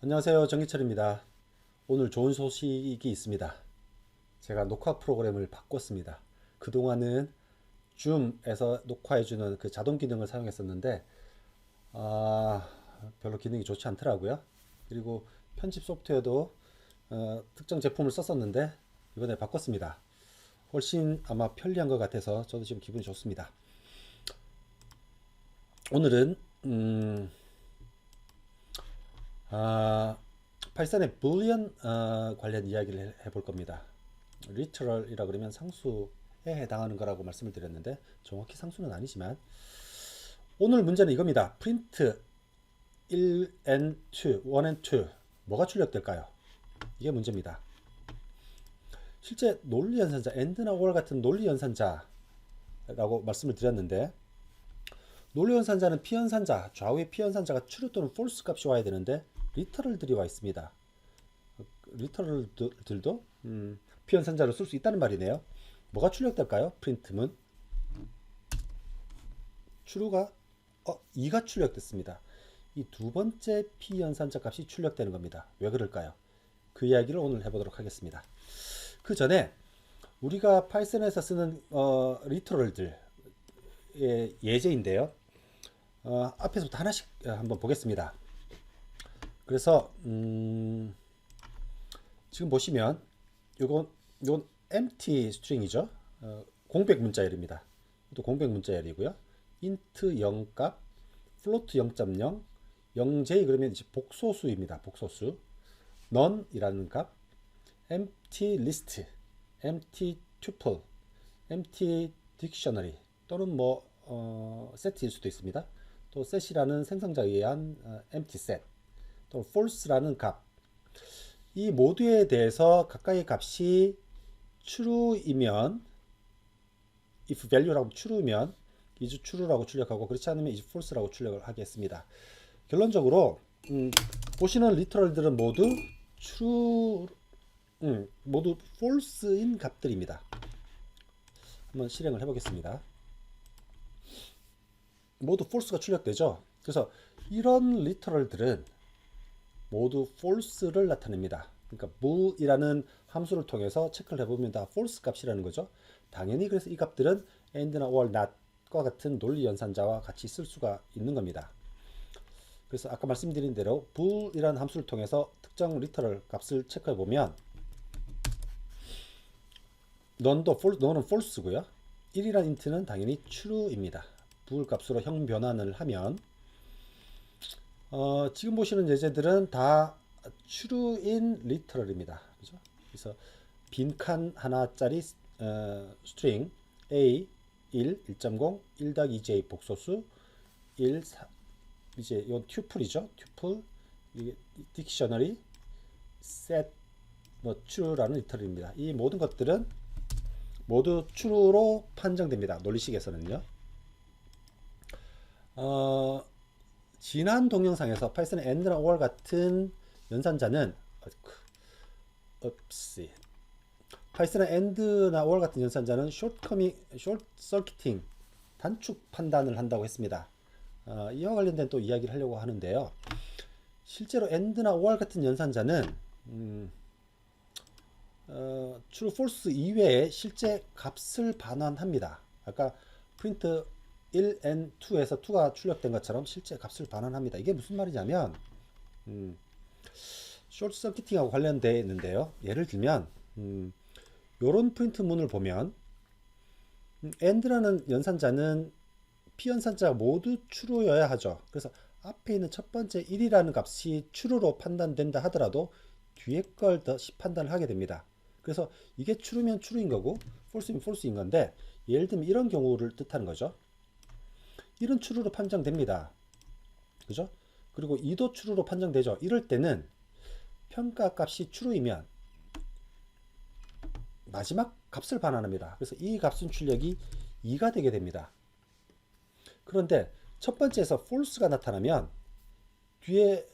안녕하세요. 정기철입니다. 오늘 좋은 소식이 있습니다. 제가 녹화 프로그램을 바꿨습니다. 그동안은 줌에서 녹화해주는 그 자동 기능을 사용했었는데, 아, 별로 기능이 좋지 않더라고요. 그리고 편집 소프트웨어도 특정 제품을 썼었는데, 이번에 바꿨습니다. 훨씬 아마 편리한 것 같아서 저도 지금 기분이 좋습니다. 오늘은, 아, 파이썬의 불리언 관련 이야기를 해볼 겁니다. 리터럴이라 그러면 상수에 해당하는 거라고 말씀을 드렸는데 정확히 상수는 아니지만 오늘 문제는 이겁니다. 프린트 1 and 2, 1 and 2 뭐가 출력될까요? 이게 문제입니다. 실제 논리 연산자 and나 or 같은 논리 연산자라고 말씀을 드렸는데 논리 연산자는 피연산자 좌우의 피연산자가 true 또는 false 값이 와야 되는데 리터럴들이 와 있습니다. 리터럴들도 피연산자를 쓸 수 있다는 말이네요. 뭐가 출력될까요? 프린트문 true가 2가 출력됐습니다. 이 두 번째 피연산자 값이 출력되는 겁니다. 왜 그럴까요? 그 이야기를 오늘 해보도록 하겠습니다. 그 전에 우리가 파이썬에서 쓰는 리터럴들의 예제인데요. 앞에서부터 하나씩 한번 보겠습니다. 그래서 지금 보시면 요건 empty string이죠. 공백 문자열입니다. 또 공백 문자열이고요. int 0값, float 0.0, 0j 그러면 이제 복소수입니다. 복소수. none이라는 값, empty list, empty tuple, empty dictionary 또는 set일 수도 있습니다. 또 set이라는 생성자에 의한 empty set, 또 false라는 값. 이 모두에 대해서 각각의 값이 true이면 if value라고 true면 is true라고 출력하고 그렇지 않으면 is false라고 출력을 하겠습니다. 결론적으로 보시는 리터럴들은 모두 true, 모두 false인 값들입니다. 한번 실행을 해보겠습니다. 모두 false가 출력되죠. 그래서 이런 리터럴들은 모두 false를 나타냅니다. 그러니까 bool이라는 함수를 통해서 체크를 해보면 다 false 값이라는 거죠. 당연히 그래서 이 값들은 and나 or not과 같은 논리 연산자와 같이 쓸 수가 있는 겁니다. 그래서 아까 말씀드린 대로 bool이라는 함수를 통해서 특정 리터럴 값을 체크해 보면 none은 false고요. 1이라는 int는 당연히 true입니다. bool 값으로 형 변환을 하면 지금 보시는 예제들은 다 true인 리터럴입니다. 그죠? 그래서 빈칸 하나짜리 스트링 a 1, 1.0, 1-2j 복소수 1, 4, 이제 이건 튜플이죠. 튜플, 이게 딕셔너리, set, true라는 리터럴입니다. 이 모든 것들은 모두 true로 판정됩니다. 논리식에서는요. 지난 동영상에서 파이썬의 and나 or 같은 연산자는 파이썬의 and나 or 같은 연산자는 short circuiting 단축 판단을 한다고 했습니다. 이와 관련된 또 이야기를 하려고 하는데요. 실제로 and나 or 같은 연산자는 true, false 이외에 실제 값을 반환합니다. 아까 print 1 and 2에서 2가 출력된 것처럼 실제 값을 반환합니다. 이게 무슨 말이냐면 short circuiting하고 관련되어 있는데요. 예를 들면 이런 프린트 문을 보면 and라는 연산자는 피연산자가 모두 true여야 하죠. 그래서 앞에 있는 첫 번째 1이라는 값이 true로 판단된다 하더라도 뒤에 걸 더 판단을 하게 됩니다. 그래서 이게 true면 true인 거고 false면 false인 건데 예를 들면 이런 경우를 뜻하는 거죠. 1은 true로 판정됩니다. 그죠? 그리고 2도 true로 판정되죠. 이럴 때는 평가 값이 true이면 마지막 값을 반환합니다. 그래서 이 값은 출력이 2가 되게 됩니다. 그런데 첫 번째에서 false가 나타나면 뒤에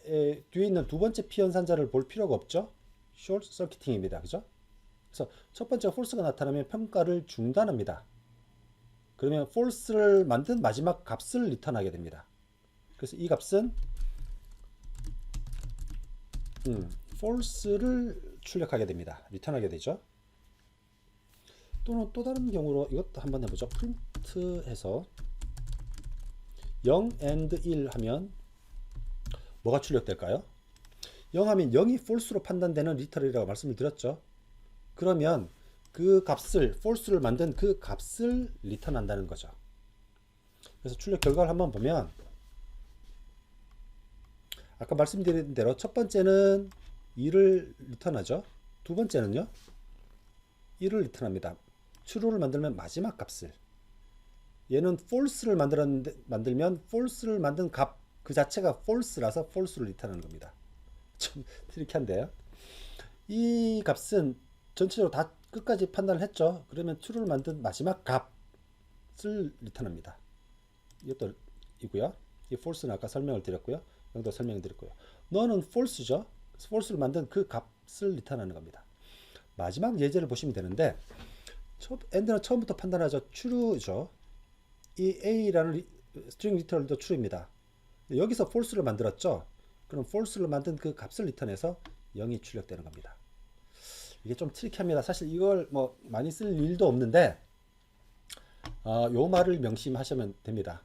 있는 두 번째 피연산자를 볼 필요가 없죠. short circuiting입니다. 그죠? 그래서 첫 번째 false가 나타나면 평가를 중단합니다. 그러면 false를 만든 마지막 값을 리턴하게 됩니다. 그래서 이 값은 false를 출력하게 됩니다. 리턴하게 되죠. 또는 또 다른 경우로 이것도 한번 해보죠. 프린트해서 0 and 1 하면 뭐가 출력될까요? 0 하면 0이 false로 판단되는 리터럴이라고 말씀을 드렸죠. 그러면 그 값을 false를 만든 그 값을 리턴한다는 거죠. 그래서 출력 결과를 한번 보면 아까 말씀드린 대로 첫 번째는 2를 리턴하죠. 두 번째는요 1을 리턴합니다. true를 만들면 마지막 값을, 얘는 false를 만들면 false를 만든 값 그 자체가 false라서 false를 리턴하는 겁니다. 좀 트리키한데요. 이 값은 전체적으로 다 끝까지 판단을 했죠. 그러면 true를 만든 마지막 값을 리턴합니다. 이것도 이고요. 이 false는 아까 설명을 드렸고요. 여기도 설명드렸고요. 너는 false죠. false를 만든 그 값을 리턴하는 겁니다. 마지막 예제를 보시면 되는데 end는 처음부터 판단하죠. true죠. 이 a라는 스트링 리터럴도 true입니다. 여기서 false를 만들었죠. 그럼 false를 만든 그 값을 리턴해서 0이 출력되는 겁니다. 이게 좀 트리키합니다. 사실 이걸 뭐 많이 쓸 일도 없는데 요 말을 명심하시면 됩니다.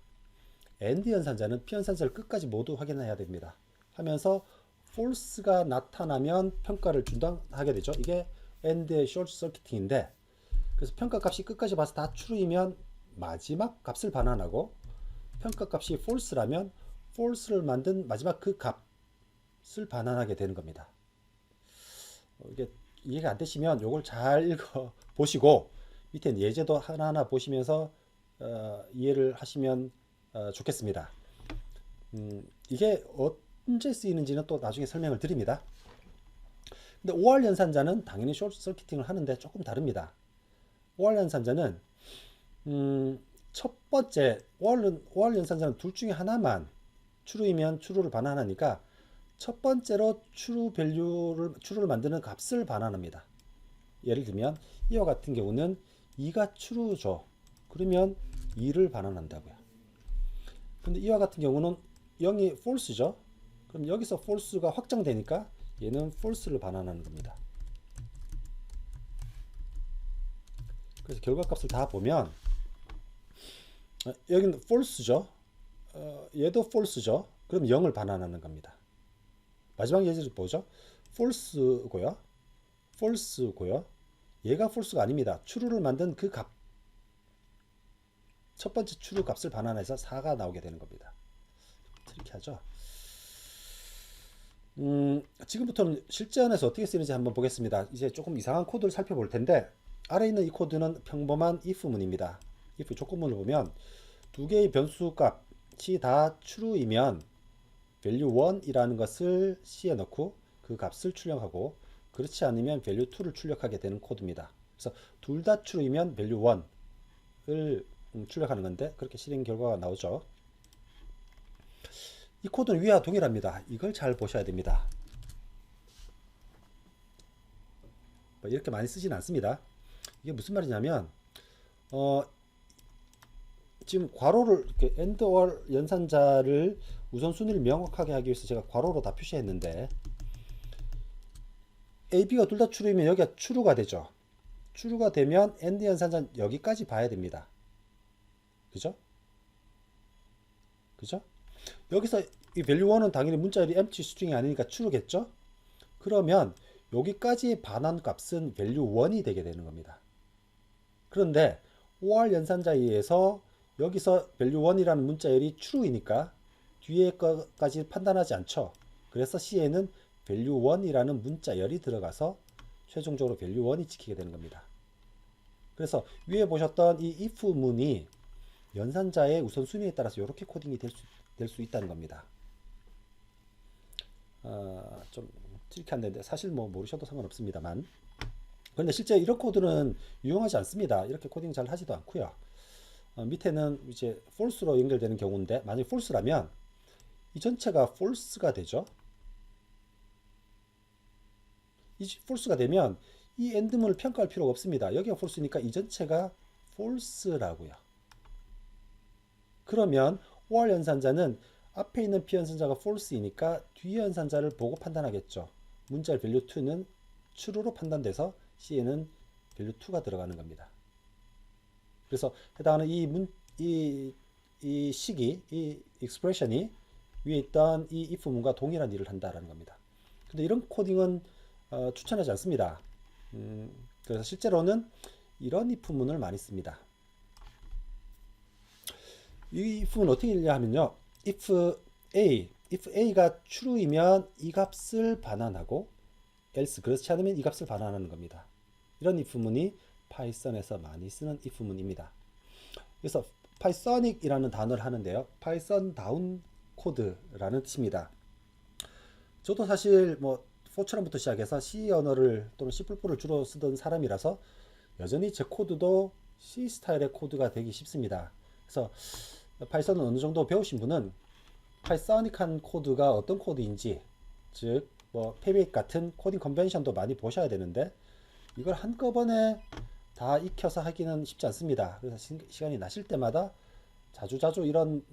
AND 연산자는 P 연산자를 끝까지 모두 확인해야 됩니다. 하면서 false가 나타나면 평가를 중단하게 되죠. 이게 AND의 short circuiting인데, 그래서 평가 값이 끝까지 봐서 다 true이면 마지막 값을 반환하고, 평가 값이 false라면 false를 만든 마지막 그 값을 반환하게 되는 겁니다. 이게 이해가 안 되시면 이걸 잘 읽어 보시고 밑에 예제도 하나하나 보시면서 이해를 하시면 좋겠습니다. 이게 언제 쓰이는지는 또 나중에 설명을 드립니다. 근데 OR 연산자는 당연히 쇼트 서키팅을 하는데 조금 다릅니다. OR 연산자는 첫 번째 OR 연산자는 둘 중에 하나만 true이면 true를 반환하니까 첫 번째로 true를 만드는 값을 반환합니다. 예를 들면 이와 같은 경우는 2가 true죠. 그러면 2를 반환한다고요. 근데 이와 같은 경우는 0이 false죠. 그럼 여기서 false가 확정되니까 얘는 false를 반환하는 겁니다. 그래서 결과값을 다 보면 여기는 false죠. 얘도 false죠. 그럼 0을 반환하는 겁니다. 마지막 예제를 보죠. false고요. false고요. 얘가 false가 아닙니다. true를 만든 그 값. 첫 번째 true 값을 반환해서 4가 나오게 되는 겁니다. 트리키하죠. 지금부터는 실제 안에서 어떻게 쓰이는지 한번 보겠습니다. 이제 조금 이상한 코드를 살펴볼 텐데, 아래 있는 이 코드는 평범한 if문입니다. if 조건문을 보면 두 개의 변수 값이 다 true이면 value 1이라는 것을 C에 넣고 그 값을 출력하고, 그렇지 않으면 value 2를 출력하게 되는 코드입니다. 그래서 둘 다 true이면 value 1을 출력하는 건데 그렇게 실행 결과가 나오죠. 이 코드는 위와 동일합니다. 이걸 잘 보셔야 됩니다. 이렇게 많이 쓰지는 않습니다. 이게 무슨 말이냐면 지금 괄호를 이렇게 AND OR 연산자를 우선순위를 명확하게 하기 위해서 제가 괄호로 다 표시했는데, A, B가 둘 다 true이면 여기가 true가 되죠. true가 되면 AND 연산자는 여기까지 봐야 됩니다. 그죠? 그죠? 여기서 이 value1은 당연히 문자열이 empty string이 아니니까 true겠죠? 그러면 여기까지 반환 값은 value1이 되게 되는 겁니다. 그런데 OR 연산자에 의해서 여기서 value1이라는 문자열이 true이니까 뒤에 거까지 판단하지 않죠. 그래서 C에는 value1이라는 문자열이 들어가서 최종적으로 value1이 찍히게 되는 겁니다. 그래서 위에 보셨던 이 if 문이 연산자의 우선순위에 따라서 이렇게 코딩이 될 수 있다는 겁니다. 좀 트리키한데 사실 뭐 모르셔도 상관없습니다만, 그런데 실제 이런 코드는 유용하지 않습니다. 이렇게 코딩 잘 하지도 않고요. 밑에는 이제 false로 연결되는 경우인데, 만약에 false라면 이 전체가 false가 되죠. 이 false가 되면 이 end문을 평가할 필요가 없습니다. 여기가 false니까 이 전체가 false라고요. 그러면 OR 연산자는 앞에 있는 P 연산자가 false이니까 뒤 연산자를 보고 판단하겠죠. 문자열 value 2는 true로 판단돼서 C에는 value 2가 들어가는 겁니다. 그래서 해당하는 이 식이, 이 expression이 위에 있던 이 if문과 동일한 일을 한다라는 겁니다. 근데 이런 코딩은 추천하지 않습니다. 그래서 실제로는 이런 if문을 많이 씁니다. 이 if문 어떻게 읽냐 하면요. if a가 true이면 이 값을 반환하고 else 그렇지 않으면 이 값을 반환하는 겁니다. 이런 if문이 파이썬에서 많이 쓰는 if문입니다. 그래서 파이서닉이라는 단어를 하는데요. 파이썬다운 코드라는 뜻입니다. 저도 사실 뭐 포트란부터 시작해서 C 언어를 또는 C++를 주로 쓰던 사람이라서 여전히 제 코드도 C 스타일의 코드가 되기 쉽습니다. 그래서 파이썬을 어느 정도 배우신 분은 파이서닉한 코드가 어떤 코드인지, 즉 뭐 페빅 같은 코딩 컨벤션도 많이 보셔야 되는데 이걸 한꺼번에 다 익혀서 하기는 쉽지 않습니다. 그래서 시간이 나실 때마다 자주자주 이런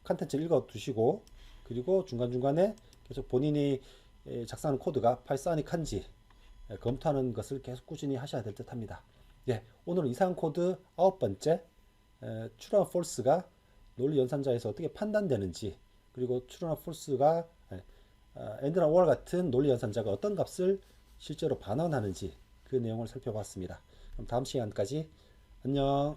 컨텐츠를 읽어 두시고, 그리고 중간중간에 계속 본인이 작성하는 코드가 파이서닉한지 검토하는 것을 계속 꾸준히 하셔야 될 듯 합니다. 예, 오늘은 이상 코드 9번째, true와 false가 논리 연산자에서 어떻게 판단되는지, 그리고 true나 false가 and나 or 같은 논리 연산자가 어떤 값을 실제로 반환하는지 그 내용을 살펴봤습니다. 그럼 다음 시간까지 안녕.